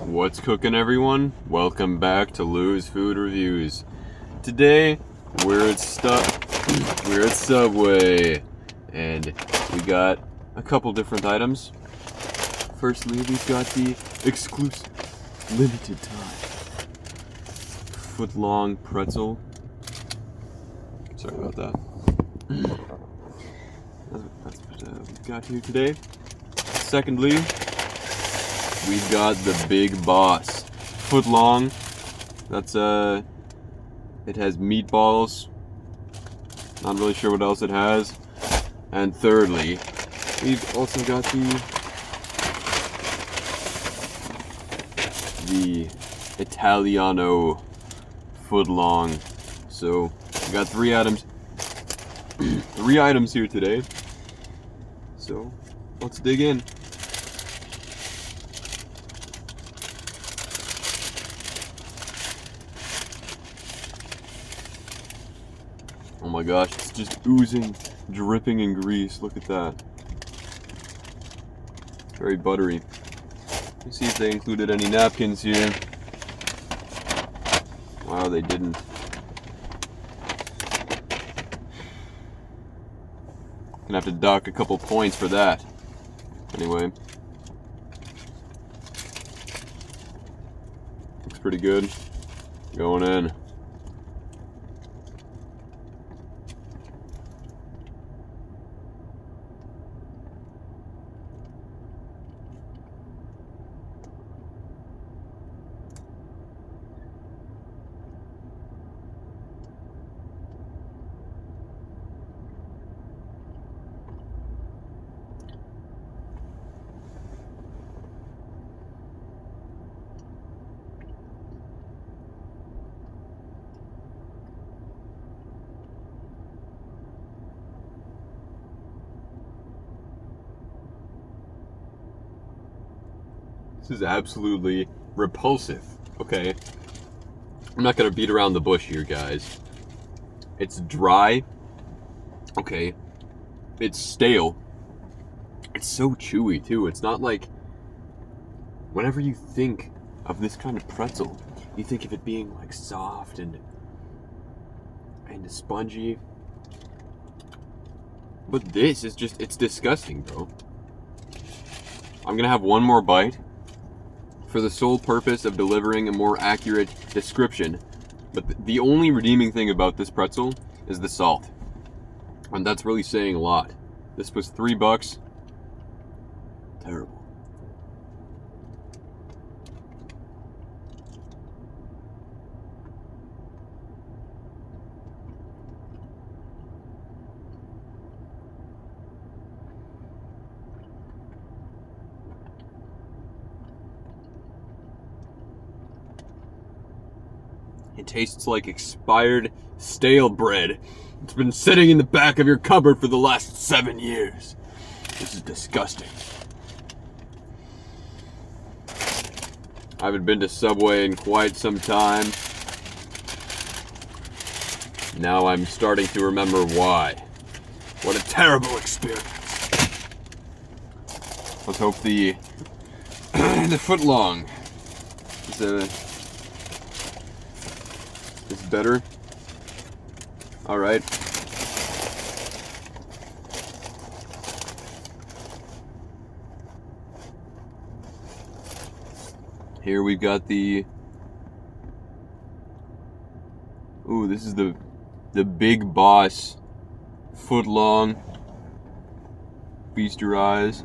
What's cooking, everyone? Welcome back to Lou's Food Reviews. Today we're at Subway, and we got a couple different items. Firstly, we've got the exclusive limited time Footlong Pretzel. Sorry about that. That's what we've got here today. Secondly, we've got the Big Boss Footlong. That's it has meatballs. Not really sure what else it has. And thirdly, we've also got the Italiano Footlong. So we got three items here today. So let's dig in. Oh my gosh, it's just oozing, dripping in grease. Look at that. Very buttery. Let me see if they included any napkins here. Wow, they didn't. Gonna have to dock a couple points for that. Anyway. Looks pretty good. Going in. This is absolutely repulsive, okay? I'm not gonna beat around the bush here, guys. It's dry, okay? It's stale. It's so chewy, too. It's not like... Whenever you think of this kind of pretzel, you think of it being, like, soft and spongy. But this is just... It's disgusting, bro. I'm gonna have one more bite, for the sole purpose of delivering a more accurate description. But the only redeeming thing about this pretzel is the salt. And that's really saying a lot. This was $3. Terrible. It tastes like expired, stale bread. It's been sitting in the back of your cupboard for the last 7 years. This is disgusting. I haven't been to Subway in quite some time. Now I'm starting to remember why. What a terrible experience. Let's hope the Footlong is better. All right. Here we've got the... Ooh, this is the Big Boss Footlong. Feast your eyes.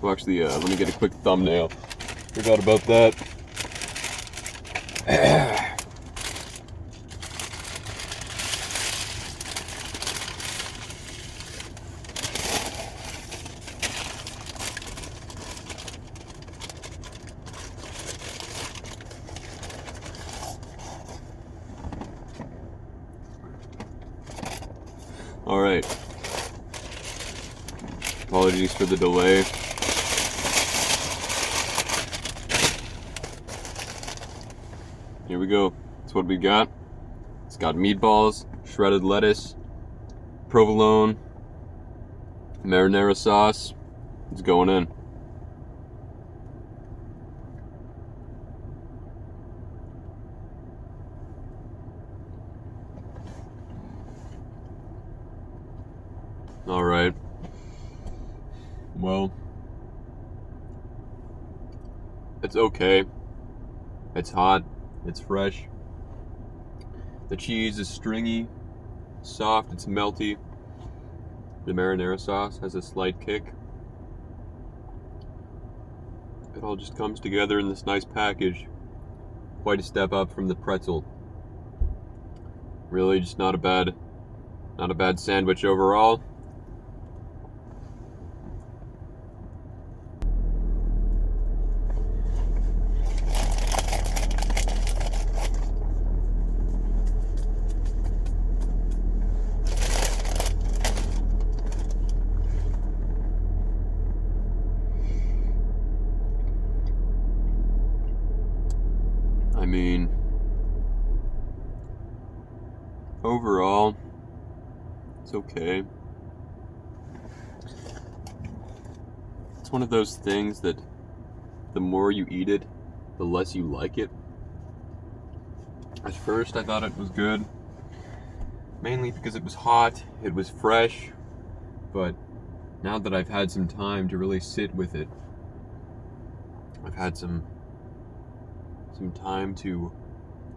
Well, actually, let me get a quick thumbnail. Forgot about that. All right. Apologies for the delay. Here we go. That's what we got. It's got meatballs, shredded lettuce, provolone, marinara sauce. It's going in. Alright. Well, it's okay. It's hot. It's fresh. The cheese is stringy, soft, it's melty. The marinara sauce has a slight kick. It all just comes together in this nice package. Quite a step up from the pretzel. Really just not a bad sandwich overall. I mean, overall, it's okay. It's one of those things that the more you eat it, the less you like it. At first, I thought it was good, mainly because it was hot, it was fresh, but now that I've had some time to really sit with it, I've had some time to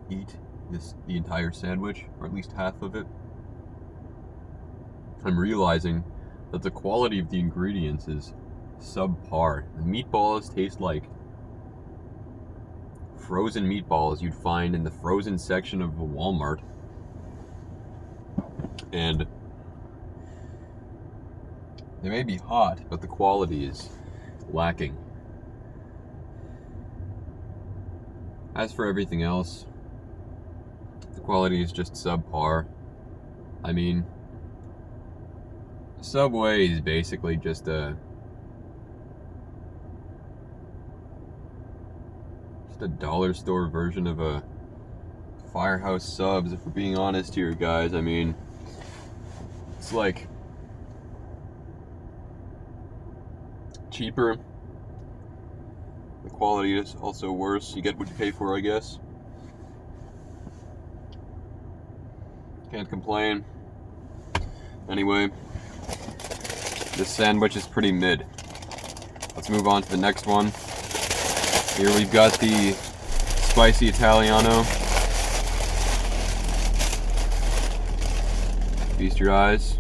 eat the entire sandwich, or at least half of it. I'm realizing that the quality of the ingredients is subpar. The meatballs taste like frozen meatballs you'd find in the frozen section of a Walmart. And they may be hot, but the quality is lacking. As for everything else, the quality is just subpar. I mean, Subway is basically just a dollar store version of a Firehouse Subs, if we're being honest here, guys. I mean, it's like cheaper. The quality is also worse. You get what you pay for, I guess. Can't complain. Anyway, this sandwich is pretty mid. Let's move on to the next one. Here we've got the spicy Italiano. Feast your eyes.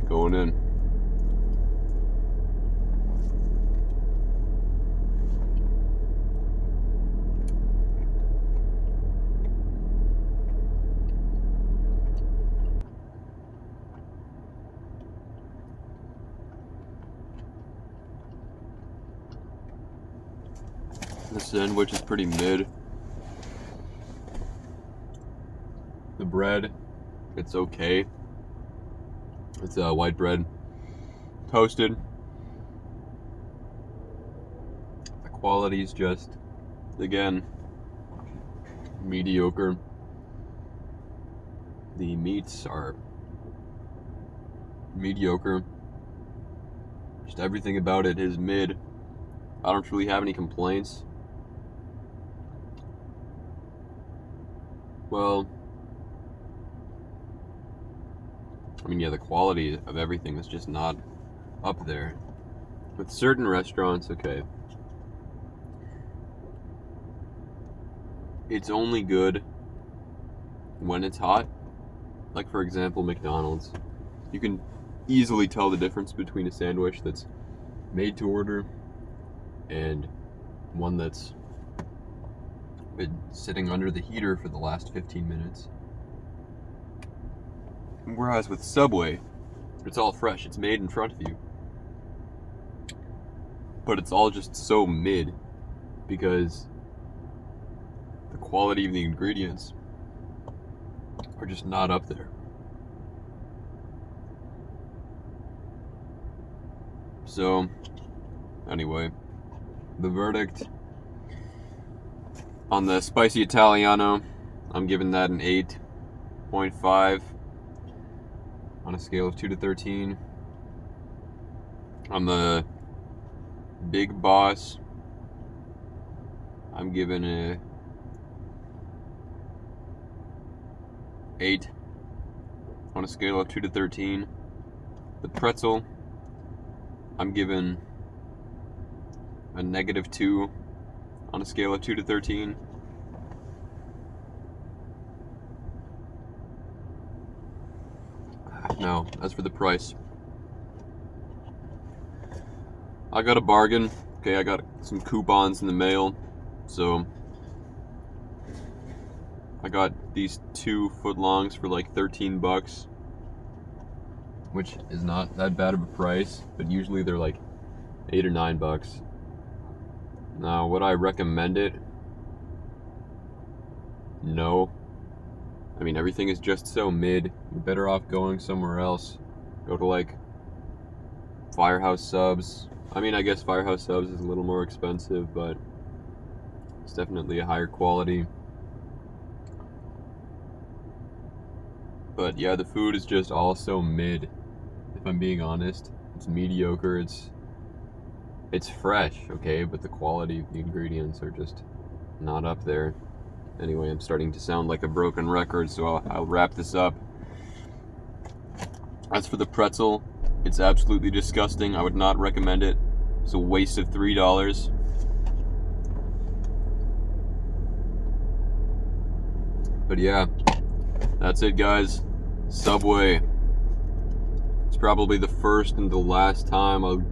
Going in. The sandwich is pretty mid. The bread, it's okay. It's white bread, toasted. The quality is just, again, mediocre. The meats are mediocre. Just everything about it is mid. I don't really have any complaints. Well, I mean, yeah, the quality of everything is just not up there. With certain restaurants, okay, it's only good when it's hot. Like, for example, McDonald's. You can easily tell the difference between a sandwich that's made to order and one that's been sitting under the heater for the last 15 minutes. Whereas with Subway, it's all fresh. It's made in front of you. But it's all just so mid because the quality of the ingredients are just not up there. So, anyway, the verdict on the spicy Italiano, I'm giving that an 8.5 on a scale of 2 to 13. On the Big Boss, I'm giving a 8 on a scale of 2 to 13. The pretzel, I'm giving a -2 on a scale of 2 to 13. Now, as for the price, I got a bargain. Okay, I got some coupons in the mail, so I got these 2 footlongs for like 13 bucks, which is not that bad of a price, but usually they're like 8 or 9 bucks. Now, would I recommend it? No. I mean, everything is just so mid. You're better off going somewhere else. Go to like Firehouse Subs. I mean, I guess Firehouse Subs is a little more expensive, but it's definitely a higher quality. But yeah, the food is just all so mid, if I'm being honest. It's mediocre, it's fresh, okay, but the quality of the ingredients are just not up there. Anyway, I'm starting to sound like a broken record, so I'll wrap this up. As for the pretzel, it's absolutely disgusting. I would not recommend it. It's a waste of $3. But yeah, that's it, guys. Subway. It's probably the first and the last time I'll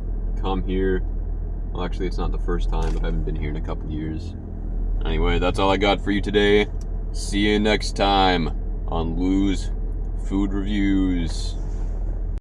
come here. Well, actually, it's not the first time, but I haven't been here in a couple years. Anyway, that's all I got for you today. See you next time on Lou's Food Reviews.